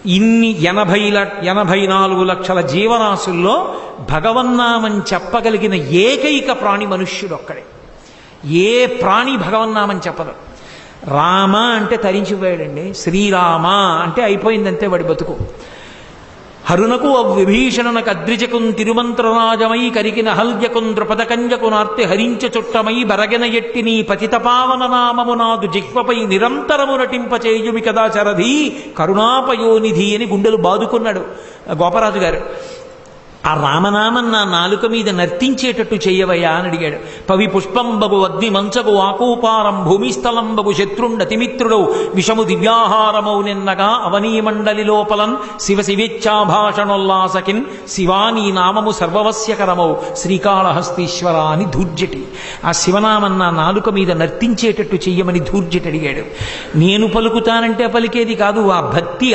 ఇన్ని 84 లక్షల జీవరాశుల్లో భగవన్నామం చెప్పగలిగిన ఏకైక ప్రాణి మనుష్యుడు ఒక్కడే. ఏ ప్రాణి భగవన్నామం చెప్పదు. రామ అంటే తరించిపోయాడండి. శ్రీరామ అంటే అయిపోయిందంతే వాడి బతుకు. హరునకు విభీషణనకు అద్రిజకుం తిరుమంత్రరాజమై కరికిన హల్యకుం ద్రుపదకంజకు నార్తి హరించ చుట్టమై బరగెన ఎట్టి నీ పతితపావన నామము నాదు జిహ్వపై నిరంతరము నటింపచేయుమి కదా చరధి కరుణాపయోనిధి అని గుండెలు బాదుకున్నాడు గోపరాజు గారు. ఆ రామనామం నా నాలుక మీద నర్తించేటట్టు చెయ్యవయ్యా అని అడిగాడు. పవి పుష్పంబగు అగ్ని మంచగు ఆకూపారం భూమిస్థలంబగు శత్రుండతిమిత్రుడు విషము దివ్యాహారమౌ నిన్నగా అవనీమండలి లోపలన్ శివ శివేచ్ఛాభాషణోల్లాసకిన్ శివానీ నామము సర్వవస్యకరమౌ శ్రీకాళహస్తీశ్వర అని ధూర్జటి. ఆ శివనామం నా నాలుక మీద నర్తించేటట్టు చెయ్యమని ధూర్జటి అడిగాడు. నేను పలుకుతానంటే పలికేది కాదు. ఆ భక్తి